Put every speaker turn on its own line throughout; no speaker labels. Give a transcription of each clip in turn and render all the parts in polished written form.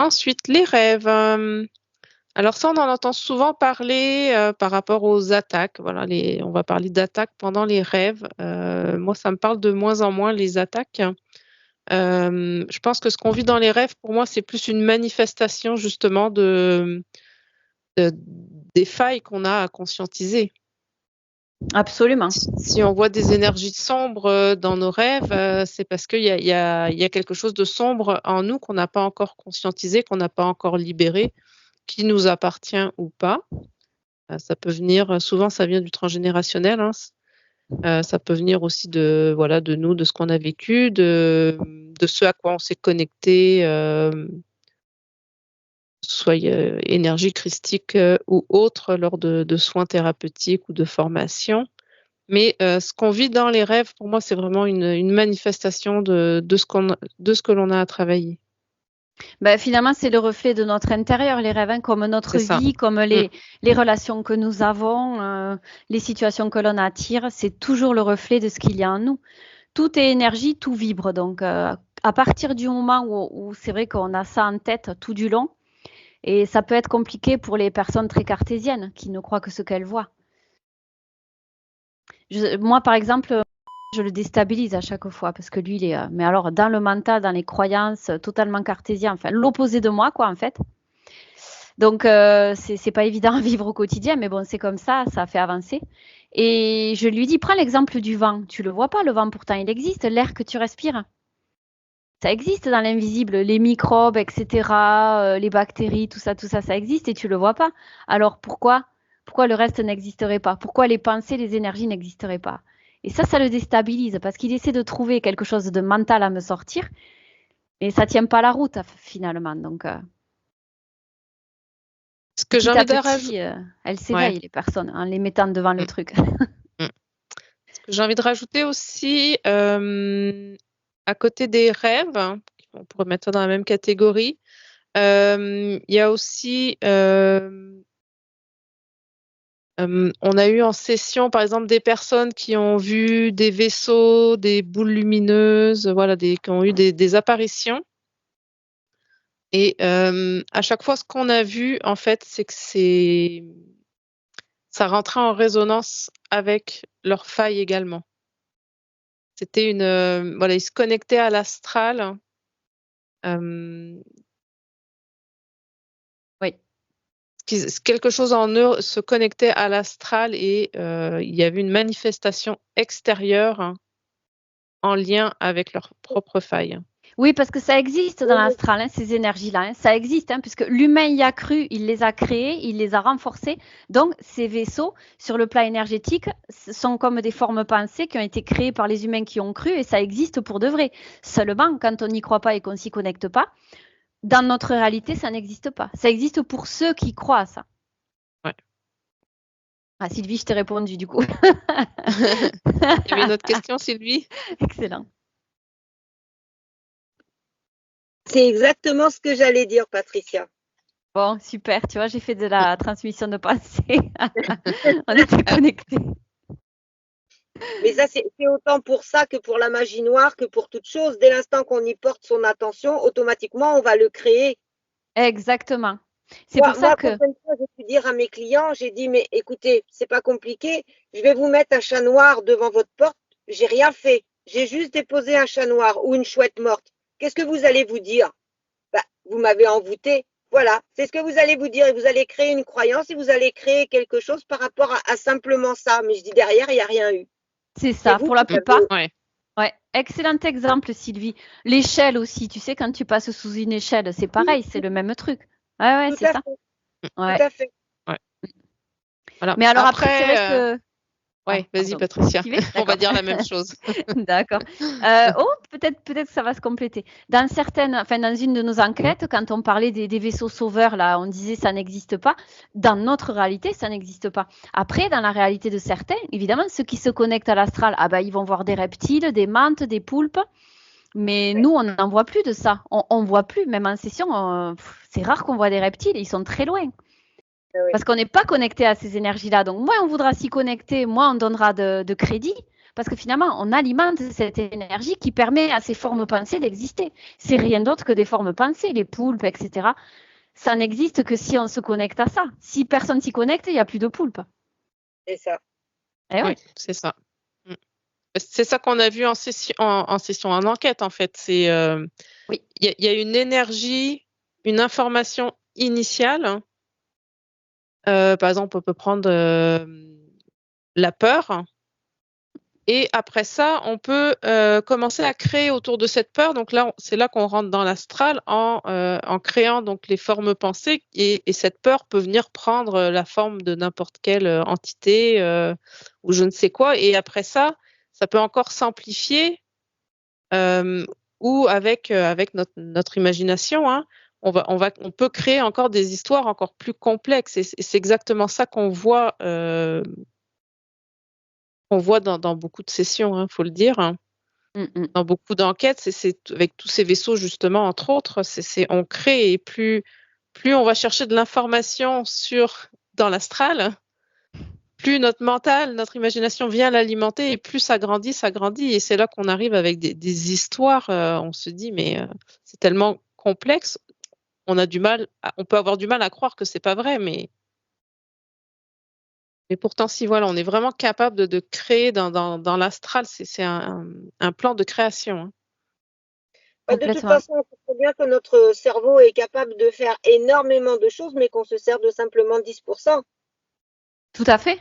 Ensuite, les rêves. Alors ça, on en entend souvent parler par rapport aux attaques. Voilà, on va parler d'attaques pendant les rêves. Moi, ça me parle de moins en moins, les attaques. Je pense que ce qu'on vit dans les rêves, pour moi, c'est plus une manifestation justement de- des failles qu'on a à conscientiser.
Absolument.
Si on voit des énergies sombres dans nos rêves, c'est parce qu'il y a quelque chose de sombre en nous qu'on n'a pas encore conscientisé, qu'on n'a pas encore libéré, qui nous appartient ou pas. Ça peut venir, souvent ça vient du transgénérationnel, hein. Ça peut venir aussi de nous, de ce qu'on a vécu, de ce à quoi on s'est connecté, soit énergie christique ou autre lors de soins thérapeutiques ou de formations. Mais ce qu'on vit dans les rêves, pour moi, c'est vraiment une manifestation de ce que l'on a à travailler.
Finalement, c'est le reflet de notre intérieur, les rêves, hein, comme notre
C'est ça.
vie, comme
Mmh.
les relations que nous avons, les situations que l'on attire, c'est toujours le reflet de ce qu'il y a en nous. Tout est énergie, tout vibre. Donc, à partir du moment où c'est vrai qu'on a ça en tête tout du long, et ça peut être compliqué pour les personnes très cartésiennes qui ne croient que ce qu'elles voient. Moi, par exemple, je le déstabilise à chaque fois parce que lui, il est, mais alors dans le mental, dans les croyances, totalement cartésien, enfin l'opposé de moi, quoi, en fait. Donc, c'est pas évident à vivre au quotidien, mais bon, c'est comme ça fait avancer. Et je lui dis, prends l'exemple du vent. Tu le vois pas, le vent, pourtant, il existe, l'air que tu respires. Ça existe dans l'invisible, les microbes, etc., les bactéries, tout ça, ça existe et tu le vois pas. Alors pourquoi le reste n'existerait pas? Pourquoi les pensées, les énergies n'existeraient pas? Et ça le déstabilise parce qu'il essaie de trouver quelque chose de mental à me sortir, mais ça tient pas la route finalement. Donc
Ce que j'ai
petit à
envie de rajouter,
petit, elles
ouais.
s'éveillent les personnes en les mettant devant le
Mmh,
truc.
mmh. Ce que j'ai envie de rajouter aussi, à côté des rêves, hein, on pourrait mettre ça dans la même catégorie, il y a aussi, on a eu en session, par exemple, des personnes qui ont vu des vaisseaux, des boules lumineuses, voilà, qui ont eu des apparitions. Et à chaque fois, ce qu'on a vu, en fait, c'est que ça rentrait en résonance avec leurs failles également. C'était voilà, ils se connectaient à l'astral. Hem,
Oui.
Quelque chose en eux se connectait à l'astral et il y avait une manifestation extérieure, hein, en lien avec leurs propres failles.
Oui, parce que ça existe dans l'astral, hein, ces énergies-là. Hein. Ça existe, hein, puisque l'humain y a cru, il les a créées, il les a renforcées. Donc, ces vaisseaux, sur le plan énergétique, sont comme des formes pensées qui ont été créées par les humains qui ont cru, et ça existe pour de vrai. Seulement, quand on n'y croit pas et qu'on s'y connecte pas, dans notre réalité, ça n'existe pas. Ça existe pour ceux qui croient à ça.
Ouais.
Ah, Sylvie, je t'ai répondu du coup.
Il y avait une autre question, Sylvie?
Excellent.
C'est exactement ce que j'allais dire, Patricia.
Bon, super. Tu vois, j'ai fait de la transmission de pensée. On était connectés.
Mais ça, c'est autant pour ça que pour la magie noire, que pour toute chose. Dès l'instant qu'on y porte son attention, automatiquement, on va le créer.
Exactement. C'est pour ça
Moi,
que.
combien de fois j'ai pu dire à mes clients, j'ai dit, mais écoutez, c'est pas compliqué, je vais vous mettre un chat noir devant votre porte, j'ai rien fait, j'ai juste déposé un chat noir ou une chouette morte. Qu'est-ce que vous allez vous dire? Vous m'avez envoûté. Voilà, c'est ce que vous allez vous dire et vous allez créer une croyance et vous allez créer quelque chose par rapport à simplement ça. Mais je dis derrière, il n'y a rien eu.
C'est
C'est
ça,
vous
pour la
qui
plupart.
Ouais.
Ouais, excellent exemple, Sylvie. L'échelle aussi, tu sais, quand tu passes sous une échelle, c'est pareil, c'est le même truc. Ouais,
Tout
c'est
à
ça.
fait.
Ouais.
Tout à fait.
Ouais. Voilà.
Mais alors après, c'est vrai
Après,
que. Ah,
ouais, vas-y
pardon.
Patricia,
Tu veux?
on va
D'accord.
dire la même chose.
D'accord. Oh, peut-être que ça va se compléter. Dans une de nos enquêtes, quand on parlait des vaisseaux sauveurs, là, on disait ça n'existe pas. Dans notre réalité, ça n'existe pas. Après, dans la réalité de certains, évidemment, ceux qui se connectent à l'astral, ils vont voir des reptiles, des mantes, des poulpes. Mais nous, on n'en voit plus de ça. On voit plus, même en session, c'est rare qu'on voit des reptiles, ils sont très loin.
Oui.
Parce qu'on n'est pas connecté à ces énergies-là. Donc, moins on voudra s'y connecter, moins on donnera de crédit. Parce que finalement, on alimente cette énergie qui permet à ces formes pensées d'exister. C'est rien d'autre que des formes pensées, les poulpes, etc. Ça n'existe que si on se connecte à ça. Si personne s'y connecte, il n'y a plus de poulpes.
C'est ça.
Eh oui,
c'est ça. C'est ça qu'on a vu en enquête, en fait. C'est
oui.
Il y a une énergie, une information initiale. Par exemple, on peut prendre la peur. Et après ça, on peut commencer à créer autour de cette peur. Donc là, c'est là qu'on rentre dans l'astral en créant donc les formes pensées. Et cette peur peut venir prendre la forme de n'importe quelle entité ou je ne sais quoi. Et après ça, ça peut encore s'amplifier ou avec notre imagination. Hein, on peut créer encore des histoires encore plus complexes. Et c'est exactement ça qu'on voit. On voit dans beaucoup de sessions, hein, faut le dire. Dans beaucoup d'enquêtes, c'est avec tous ces vaisseaux justement, entre autres, on crée et plus on va chercher de l'information dans l'astral, plus notre mental, notre imagination vient l'alimenter et plus ça grandit et c'est là qu'on arrive avec des histoires. On se dit mais c'est tellement complexe, on peut avoir du mal à croire que c'est pas vrai, mais pourtant, si voilà, on est vraiment capable de créer dans l'astral, c'est un plan de création. Hein.
De toute façon, on sait bien que notre cerveau est capable de faire énormément de choses, mais qu'on se sert de simplement 10%.
Tout à fait.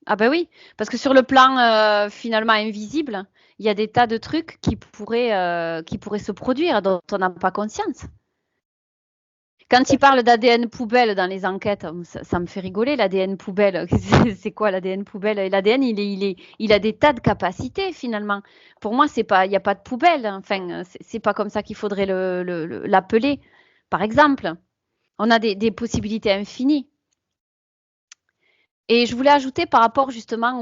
Ah ben oui, parce que sur le plan finalement invisible, il y a des tas de trucs qui pourraient se produire dont on n'a pas conscience. Quand il parle d'ADN poubelle dans les enquêtes, ça me fait rigoler, l'ADN poubelle. C'est quoi l'ADN poubelle? Et l'ADN, il a des tas de capacités finalement. Pour moi, il n'y a pas de poubelle. Enfin, c'est pas comme ça qu'il faudrait l'appeler. Par exemple, on a des possibilités infinies. Et je voulais ajouter par rapport justement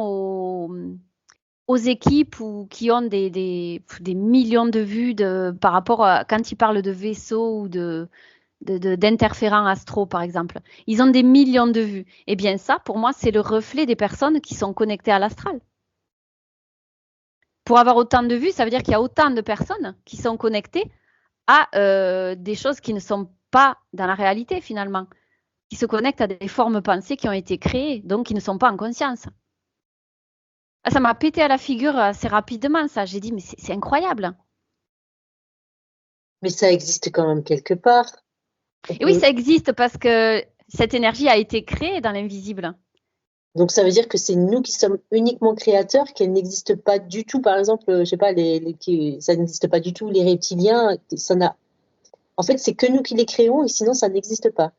aux équipes qui ont des millions de vues par rapport à quand ils parlent de vaisseaux ou d'interférents astraux, par exemple. Ils ont des millions de vues. Eh bien, ça, pour moi, c'est le reflet des personnes qui sont connectées à l'astral. Pour avoir autant de vues, ça veut dire qu'il y a autant de personnes qui sont connectées à des choses qui ne sont pas dans la réalité, finalement, qui se connectent à des formes pensées qui ont été créées, donc qui ne sont pas en conscience. Ça m'a pété à la figure assez rapidement, ça. J'ai dit, mais c'est incroyable.
Mais ça existe quand même quelque part.
Et oui, ça existe parce que cette énergie a été créée dans l'invisible.
Donc ça veut dire que c'est nous qui sommes uniquement créateurs, qu'elle n'existe pas du tout. Par exemple, je sais pas, ça n'existe pas du tout. Les reptiliens, en fait, c'est que nous qui les créons et sinon ça n'existe pas.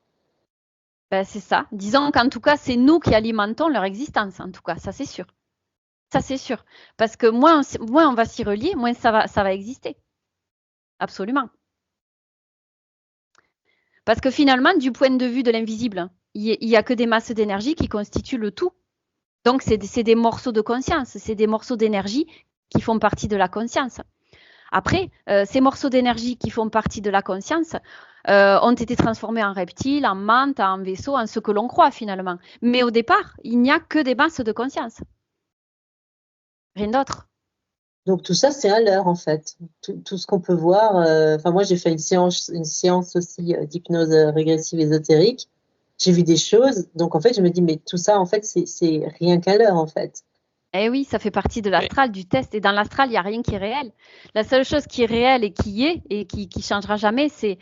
Ben, c'est ça. Disons qu'en tout cas, c'est nous qui alimentons leur existence. En tout cas, ça c'est sûr. Ça c'est sûr. Parce que moins on va s'y relier, moins ça va exister. Absolument. Parce que finalement, du point de vue de l'invisible, il n'y a que des masses d'énergie qui constituent le tout. Donc, c'est des morceaux de conscience, c'est des morceaux d'énergie qui font partie de la conscience. Après, ces morceaux d'énergie qui font partie de la conscience ont été transformés en reptiles, en mantes, en vaisseaux, en ce que l'on croit finalement. Mais au départ, il n'y a que des masses de conscience. Rien d'autre.
Donc tout ça, c'est un leurre en fait. Tout ce qu'on peut voir. Moi, j'ai fait une séance aussi d'hypnose régressive ésotérique. J'ai vu des choses. Donc en fait, je me dis, mais tout ça, en fait, c'est rien qu'un leurre en fait.
Eh oui, ça fait partie de l'astral, du test. Et dans l'astral, il n'y a rien qui est réel. La seule chose qui est réelle et qui changera jamais, c'est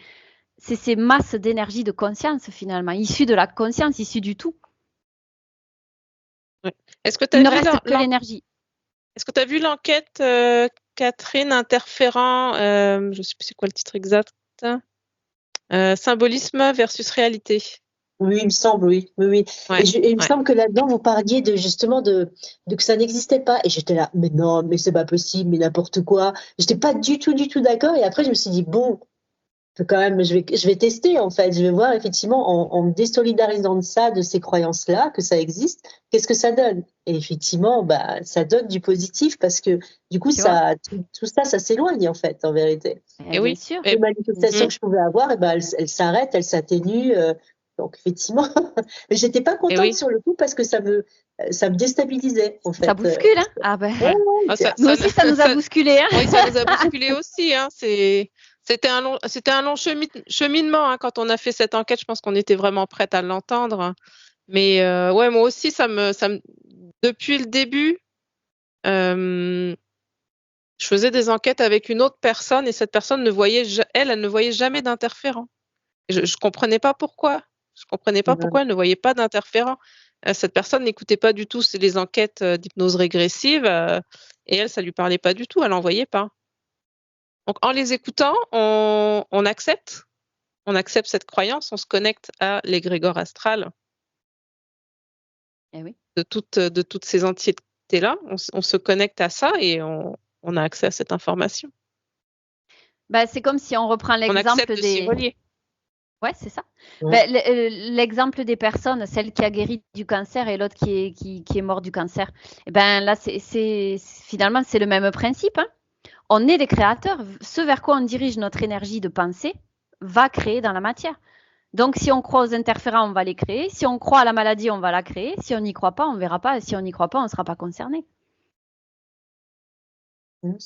ces masses d'énergie de conscience finalement, issues de la conscience, issues du tout.
Ouais. Est-ce que
il ne reste que l'énergie.
Est-ce que tu as vu l'enquête Catherine Interférent, je ne sais plus c'est quoi le titre exact, symbolisme versus réalité?
Oui, il me semble, oui.
Ouais,
et il me semble que là-dedans, vous parliez justement de que ça n'existait pas. Et j'étais là, mais non, mais c'est pas possible, mais n'importe quoi. J'étais pas du tout d'accord. Et après, je me suis dit, bon, quand même, je vais tester en fait. Je vais voir effectivement en me désolidarisant de ces croyances-là, que ça existe, qu'est-ce que ça donne. Et effectivement, ça donne du positif parce que du coup, tout ça s'éloigne en fait, en vérité.
Et oui, sûr.
Les manifestations que je pouvais avoir, elles s'arrêtent, elles s'atténuent. Donc, effectivement, mais j'étais pas
Et
contente
oui.
sur le coup parce que ça me déstabilisait, en
Ça
fait.
bouscule, hein? Ah ben,
Ouais,
Ouais.
ouais,
Ah,
c'est-
nous aussi, ça nous a
ça-
bousculé, hein?
oui, ça nous a bousculé aussi. Hein. C'était un long cheminement hein, quand on a fait cette enquête. Je pense qu'on était vraiment prête à l'entendre. Hein. Mais ouais, moi aussi, depuis le début, je faisais des enquêtes avec une autre personne et cette personne elle ne voyait jamais d'interférent. Je ne comprenais pas pourquoi. Je comprenais pas pourquoi elle ne voyait pas d'interférent. Cette personne n'écoutait pas du tout les enquêtes d'hypnose régressive et elle, ça lui parlait pas du tout. Elle n'en voyait pas. Donc, en les écoutant, on accepte cette croyance, on se connecte à l'égrégore astral
Eh oui.
de toutes ces entités-là. On se connecte à ça et on a accès à cette information.
Ben, c'est comme si on reprend
On accepte
l'exemple
de s'y
des...
relier.
Ouais, c'est ça.
Ouais.
Ben, l'exemple des personnes, celle qui a guéri du cancer et l'autre qui est mort du cancer. Eh ben là, finalement, c'est le même principe. Hein. On est des créateurs. Ce vers quoi on dirige notre énergie de pensée va créer dans la matière. Donc, si on croit aux interférents, on va les créer. Si on croit à la maladie, on va la créer. Si on n'y croit pas, on ne verra pas. Si on n'y croit pas, on ne sera pas concerné.
Non,